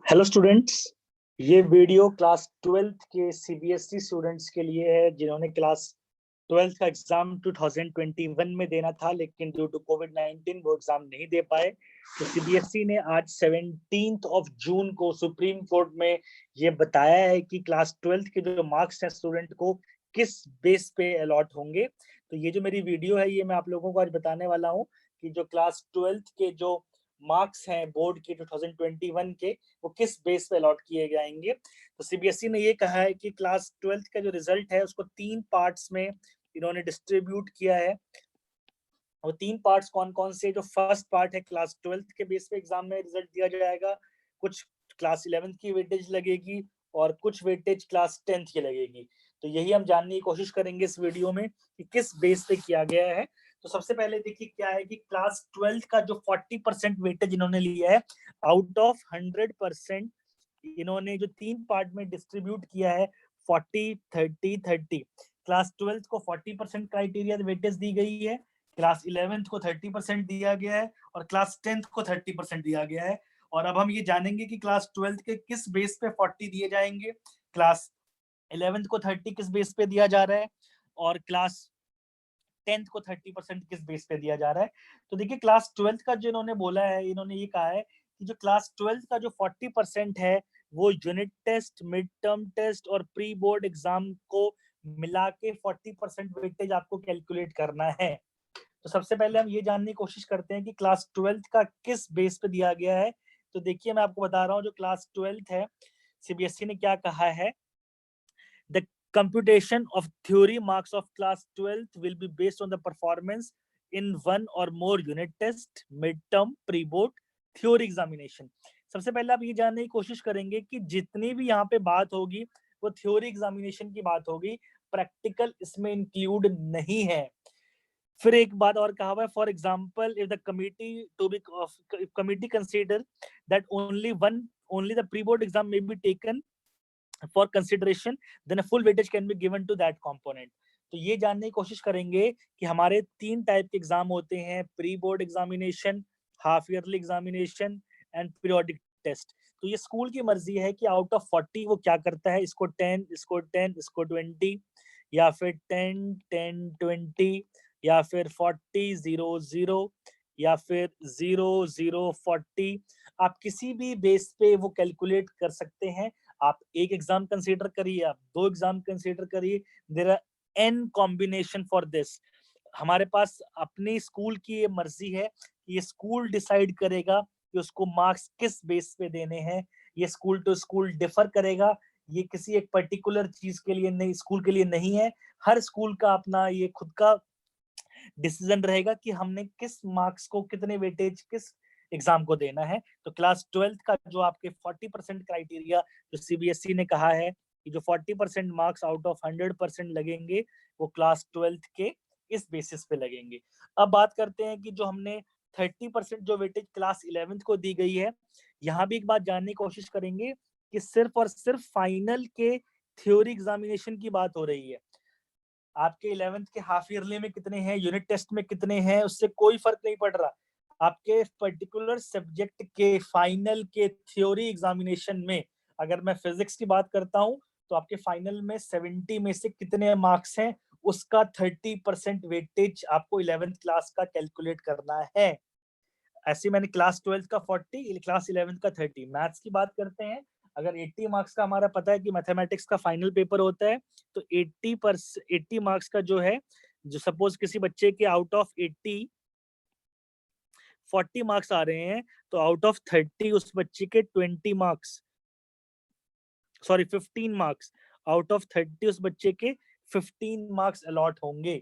Hello students, ये video class 12th के CBSE students के लिए है जिन्होंने क्लास 12th का एग्जाम 2021 में देना था, लेकिन ड्यू टू कोविड-19 वो एग्जाम नहीं दे पाए। तो सीबीएसई ने आज 17th ऑफ जून को सुप्रीम कोर्ट में ये बताया है कि क्लास 12th के जो मार्क्स हैं स्टूडेंट को किस बेस पे अलॉट होंगे। तो ये जो मेरी वीडियो है ये मैं आप लोगों को आज बताने वाला हूँ कि जो क्लास 12th के जो मार्क्स हैं बोर्ड के 2021 के वो किस बेस पे अलॉट किए जाएंगे। तो सीबीएसई ने ये कहा है कि क्लास 12th का जो रिजल्ट है उसको 3 पार्ट्स में इन्होंने डिस्ट्रीब्यूट किया है। और 3 पार्ट्स कौन कौन से? जो फर्स्ट पार्ट है क्लास 12th के बेस पे एग्जाम में रिजल्ट दिया जाएगा, कुछ क्लास 11th की वेटेज लगेगी और कुछ वेटेज क्लास 10th की लगेगी। तो यही हम जानने की कोशिश करेंगे इस वीडियो में कि किस बेस पे किया गया है। तो सबसे पहले देखिए क्या है कि क्लास 12th का जो 40% वेटेज इन्होंने लिया है आउट ऑफ 100%, इन्होंने जो 3 पार्ट में डिस्ट्रीब्यूट किया है 40 30 30। क्लास 12th को 40% क्राइटेरिया वेटेज दी गई है, क्लास 11th को 30% दिया गया है और क्लास 10th को 30% दिया गया है। और अब हम ये जानेंगे कि क्लास 12th के किस बेस पे 40 दिए जाएंगे, क्लास 11th को 30 किस बेस पे दिया जा रहा है और क्लास 10th को 30% किस बेस पे दिया जा रहा है। तो देखिए क्लास 12th का जो इन्होंने बोला है, इन्होंने ये कहा है कि जो क्लास 12th का जो 40% है वो unit test, mid term test और प्री बोर्ड एग्जाम को मिला के 40% वेटेज आपको कैलकुलेट करना है। तो सबसे पहले हम ये जानने की कोशिश करते हैं कि क्लास 12th का किस बेस पे दिया गया है। तो देखिए मैं आपको बता रहा हूँ जो क्लास 12th है सीबीएसई ने क्या कहा है। The computation of theory marks of class 12th will be based on the performance in one or more unit test, midterm, pre-board, theory examination। सबसे पहले आप ये जानने की कोशिश करेंगे कि जितनी भी यहाँ पे बात होगी वो थ्योरी एग्जामिनेशन की बात होगी, प्रैक्टिकल इसमें इंक्लूड नहीं है। फिर एक बात और कहा हुआ है, for example if the committee consider that only the pre board exam may be taken for consideration, then a full weightage can be given to that component। तो ये जानने की कोशिश करेंगे कि हमारे 3 टाइप के एग्जाम होते हैं, pre board examination, half yearly examination and periodic test. तो ये स्कूल की मर्जी है कि आउट ऑफ 40 वो क्या करता है, इसको 10, इसको 10, इसको 20 या फिर 10 10 20 या फिर 40 0 0 या फिर 0 0 40। आप किसी भी बेस पे वो कैलकुलेट कर सकते हैं। आप एक एग्जाम कंसीडर करिए, आप 2 एग्जाम कंसीडर करिए, there are an combination for this. हमारे पास अपनी स्कूल की ये मर्जी है, ये स्कूल डिसाइड करेगा कि उसको मार्क्स किस बेस पे देने हैं। ये स्कूल टू स्कूल डिफर करेगा, ये किसी एक पर्टिकुलर चीज के लिए नहीं, स्कूल के लिए नहीं है। हर स्कूल का अपना ये खुद का डिसीजन रहेगा कि हमने किस मार्क्स को, कितने वेटेज किस एग्जाम को देना है। तो क्लास 12th का जो आपके 40% क्राइटेरिया जो सीबीएसई ने कहा है कि जो 40% मार्क्स आउट ऑफ 100% लगेंगे वो क्लास 12th के इस बेसिस पे लगेंगे। अब बात करते हैं कि जो हमने 30% जो वेटेज क्लास 11th को दी गई है, यहाँ भी एक बात जानने की कोशिश करेंगे कि सिर्फ और सिर्फ फाइनल के थ्योरी एग्जामिनेशन की बात हो रही है। आपके 11th के हाफ ईयरली में कितने हैं, यूनिट टेस्ट में कितने हैं, उससे कोई फर्क नहीं पड़ रहा। आपके पर्टिकुलर सब्जेक्ट के फाइनल के थ्योरी एग्जामिनेशन में अगर मैं फिजिक्स की बात करता हूं तो आपके फाइनल में 70 में से कितने मार्क्स हैं उसका 30% वेटेज आपको 11th क्लास का कैलकुलेट करना है। ऐसे मैंने क्लास 12th का 40, क्लास 11th का 30। मैथ्स की बात करते हैं, अगर 80 मार्क्स का, हमारा पता है कि मैथमेटिक्स का फाइनल पेपर होता है, तो 80 मार्क्स का जो है, जो सपोज किसी बच्चे के आउट ऑफ 80 40 मार्क्स आ रहे हैं तो आउट ऑफ 30 उस बच्चे के 20 marks, sorry 15 marks, out of 30 उस बच्चे के 15 मार्क्स अलॉट होंगे।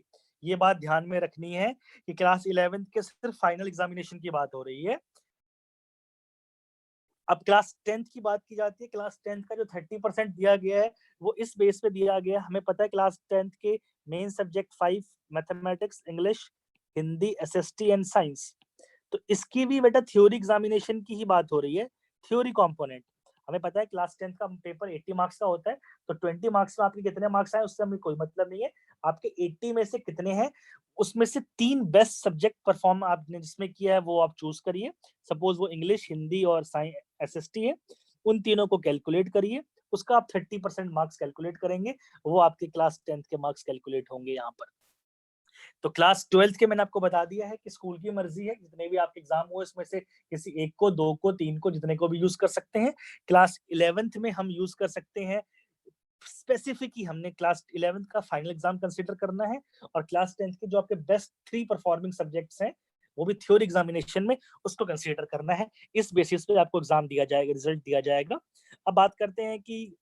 ये बात ध्यान में रखनी है कि क्लास 11th के सिर्फ फाइनल एग्जामिनेशन की बात हो रही है। अब क्लास 10th की बात की जाती है। क्लास 10th का जो 30% दिया गया है वो इस बेस पे दिया गया है, हमें पता है क्लास 10th के main subject 5 mathematics, English, Hindi, SST and science. तो इसकी भी बेटा थ्योरी एग्जामिनेशन की ही बात हो रही है, थ्योरी कंपोनेंट। हमें पता है क्लास 10th का पेपर 80 मार्क्स का होता है, तो 20 मार्क्स में आपके कितने मार्क्स आए उससे हमें कोई मतलब नहीं है। आपके 80 में से कितने हैं, उसमें से 3 बेस्ट सब्जेक्ट परफॉर्म आपने जिसमें किया है वो आप चूज करिए। सपोज वो इंग्लिश, हिंदी और साइंस एसएसटी है, उन तीनों को कैलकुलेट करिए, उसका आप 30% मार्क्स कैलकुलेट करेंगे, वो आपके क्लास 10th के मार्क्स कैलकुलेट होंगे यहाँ पर। तो क्लास 12th के मैंने आपको बता दिया है कि स्कूल की मर्जी है, जितने भी आपके एग्जाम हुए इसमें से किसी एक को, दो को, तीन को, जितने को भी यूज कर सकते हैं। क्लास 11th में हम यूज कर सकते हैं स्पेसिफिक ही, हमने क्लास 11th का फाइनल एग्जाम कंसीडर करना है, और क्लास 10th के जो आपके बेस्ट 3 परफॉर्मिंग सब्जेक्ट्स हैं, वो भी थ्योरी एग्जामिनेशन में, उसको कंसीडर करना है। इस बेसिस पे आपको एग्जाम दिया जाएगा, रिजल्ट दिया जाएगा। अब बात करते हैं कि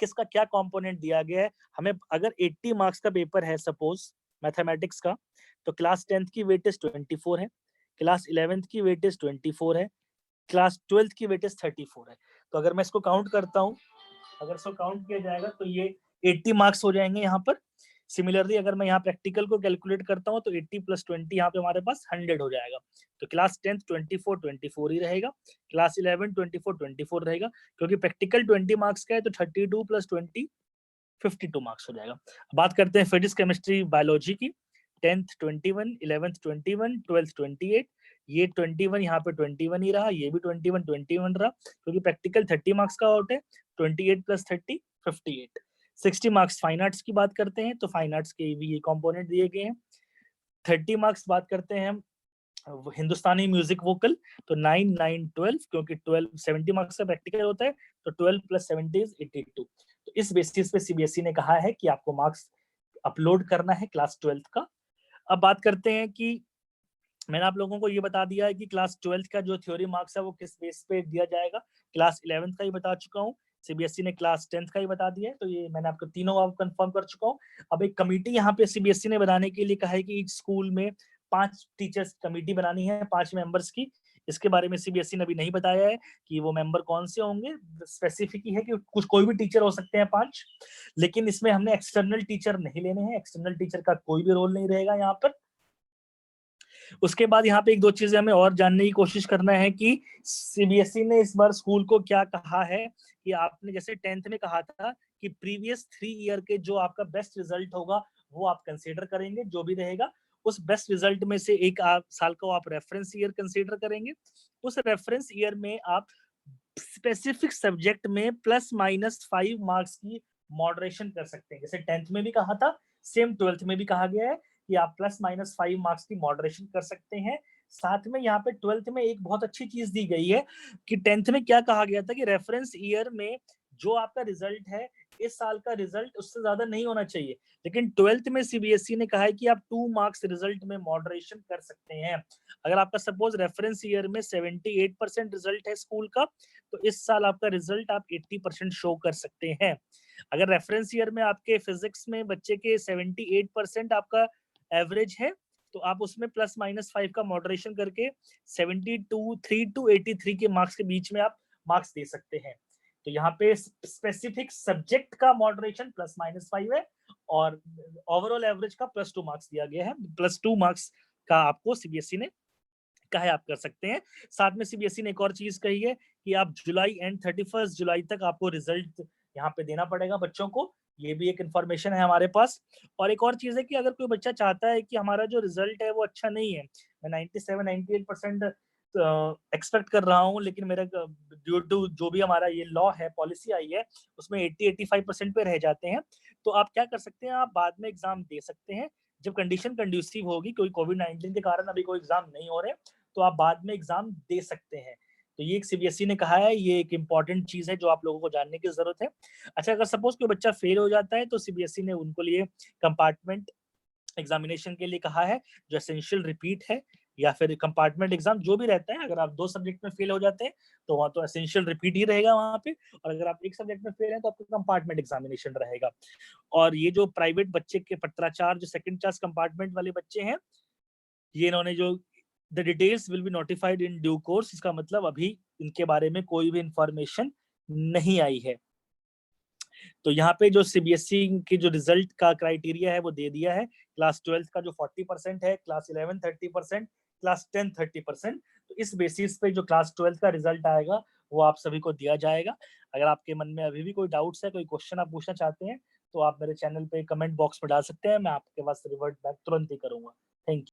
किसका क्या कंपोनेंट दिया गया है। हमें अगर 80 मार्क्स का पेपर है सपोज मैथमेटिक्स का, तो क्लास 10th की वेटेज 24 है, क्लास 11th की वेटेज 24 है, क्लास 12th की वेटेज 34 है। तो अगर मैं इसको काउंट करता हूँ, अगर इसको काउंट किया जाएगा तो ये 80 मार्क्स हो जाएंगे यहाँ पर। सिमिलरली अगर मैं यहाँ प्रैक्टिकल को कैलकुलेट करता हूँ तो 80 + 20 यहाँ पे हमारे पास 100 हो जाएगा। तो क्लास 10th 24 ही रहेगा, क्लास 11 24 रहेगा, क्योंकि प्रैक्टिकल 20 मार्क्स का है, तो 32 + 20 52 मार्क्स हो जाएगा। बात करते हैं फिजिक्स, केमिस्ट्री, बायोलॉजी की। 10th 21, 11th 21, 12th 28, ये 21 यहाँ पे 21 ही रहा, ये भी 21 रहा, क्योंकि प्रैक्टिकल 30 मार्क्स का आउट है। 28 + 30 58। 60 मार्क्स फाइन आर्ट्स की बात करते हैं, तो फाइन आर्ट्स के भी ये कंपोनेंट दिए गए हैं। 30 मार्क्स बात करते हैं हम हिंदुस्तानी म्यूजिक वोकल, तो 9 9 12, क्योंकि 12 70 मार्क्स का प्रैक्टिकल होता है, तो 12 + 70 = 82। तो इस बेसिस पे सीबीएसई ने कहा है कि आपको मार्क्स अपलोड करना है क्लास 12th का। अब बात करते हैं कि मैंने आप लोगों को ये बता दिया है कि क्लास 12th का जो थ्योरी मार्क्स है वो किस बेस पे दिया जाएगा। क्लास 11th का ही बता चुका हूँ, सीबीएसई ने क्लास 10th का ही बता दिया है, तो ये मैंने आपको तीनों आप कंफर्म कर चुका हूँ। अब एक कमेटी यहाँ पे सीबीएसई ने बनाने के लिए कहा है कि स्कूल में 5 टीचर्स कमेटी बनानी है, 5 मेंबर्स की। इसके बारे में सीबीएसई ने अभी नहीं बताया है कि वो मेंबर कौन से होंगे। स्पेसिफिक ही है कि कुछ कोई भी टीचर हो सकते हैं 5, लेकिन इसमें हमने एक्सटर्नल टीचर नहीं लेने हैं, एक्सटर्नल टीचर का कोई भी रोल नहीं रहेगा यहाँ पर। उसके बाद यहाँ पे एक दो चीजें हमें और जानने की कोशिश करना है कि सीबीएसई ने इस बार स्कूल को क्या कहा है कि आपने जैसे 10th में कहा था कि प्रीवियस 3 ईयर के जो आपका बेस्ट रिजल्ट होगा वो आप कंसीडर करेंगे, जो भी रहेगा उस बेस्ट रिजल्ट में से एक साल को आप रेफरेंस ईयर कंसीडर करेंगे। उस रेफरेंस ईयर में आप स्पेसिफिक सब्जेक्ट में ±5 मार्क्स की मॉडरेशन कर सकते हैं। जैसे 10th में भी कहा था, सेम 12th में भी कहा गया है कि आप ±5 मार्क्स की मॉडरेशन कर सकते हैं। साथ में यहाँ पे 12th में एक बहुत अच्छी चीज दी गई है कि 10th में क्या कहा गया था कि रेफरेंस ईयर में जो आपका रिजल्ट है, इस साल का रिजल्ट उससे ज्यादा नहीं होना चाहिए, लेकिन 12th में सीबीएसई ने कहा है कि आप 2 मार्क्स रिजल्ट में मॉडरेशन कर सकते हैं। अगर आपका सपोज रेफरेंस ईयर में 78% रिजल्ट है स्कूल का, तो इस साल आपका रिजल्ट आप 80% शो कर सकते हैं। अगर रेफरेंस ईयर में आपके फिजिक्स में बच्चे के 78% आपका एवरेज है, तो आप उसमें ±5 का मॉडरेशन करके 72 टू 83 के मार्क्स के बीच में आप मार्क्स दे सकते हैं। तो यहाँ पे स्पेसिफिक सब्जेक्ट का मॉडरेशन ±5 है, और ओवरऑल एवरेज का +2 मार्क्स दिया गया है। +2 मार्क्स का आपको सीबीएसई ने कहा है आप कर सकते हैं। साथ में सीबीएसई ने एक और चीज कही है कि आप जुलाई एंड 31 जुलाई तक आपको रिजल्ट यहाँ पे देना पड़ेगा बच्चों को। ये भी एक इंफॉर्मेशन है हमारे पास। और एक और चीज है कि अगर कोई बच्चा चाहता है कि हमारा जो रिजल्ट है वो अच्छा नहीं है, मैं 97-98% एक्सपेक्ट कर रहा हूँ, लेकिन मेरा ड्यू टू जो भी हमारा ये लॉ है, पॉलिसी आई है, उसमें 80-85% पे रह जाते हैं, तो आप क्या कर सकते हैं, आप बाद में एग्जाम दे सकते हैं जब कंडीशन कंड्यूसिव होगी। कोई कोविड-19 के कारण अभी कोई एग्जाम नहीं हो रहे, तो आप बाद में एग्जाम दे सकते हैं। तो ये एक सीबीएसई ने कहा है, ये एक इंपॉर्टेंट चीज है जो आप लोगों को जानने की जरूरत है। अच्छा, अगर सपोज कोई बच्चा फेल हो जाता है, तो सीबीएसई ने उनको लिए कंपार्टमेंट एग्जामिनेशन के लिए कहा है, जो एसेंशियल रिपीट है या फिर कंपार्टमेंट एग्जाम जो भी रहता है। अगर आप 2 सब्जेक्ट में फेल हो जाते हैं तो वहाँ तो एसेंशियल रिपीट ही रहेगा वहाँ पे, और अगर आप एक सब्जेक्ट में फेल हैं तो आपका कंपार्टमेंट एग्जामिनेशन रहेगा। और ये जो प्राइवेट बच्चे के पत्राचार, जो सेकंड क्लास कंपार्टमेंट वाले बच्चे हैं, ये इन्होंने जो the details will be notified in due course, इसका मतलब अभी इनके बारे में कोई भी इंफॉर्मेशन नहीं आई है। तो यहाँ पे जो सीबीएसई की जो रिजल्ट का क्राइटेरिया है वो दे दिया है। क्लास 12th का जो 40% है, क्लास 11 30%, क्लास 10 30%। तो इस बेसिस पे जो क्लास 12th का रिजल्ट आएगा वो आप सभी को दिया जाएगा। अगर आपके मन में अभी भी कोई डाउट्स है, कोई क्वेश्चन आप पूछना चाहते हैं, तो आप मेरे चैनल पे कमेंट बॉक्स में डाल सकते हैं, मैं आपके पास रिवर्ट बैक तुरंत ही करूंगा। Thank you.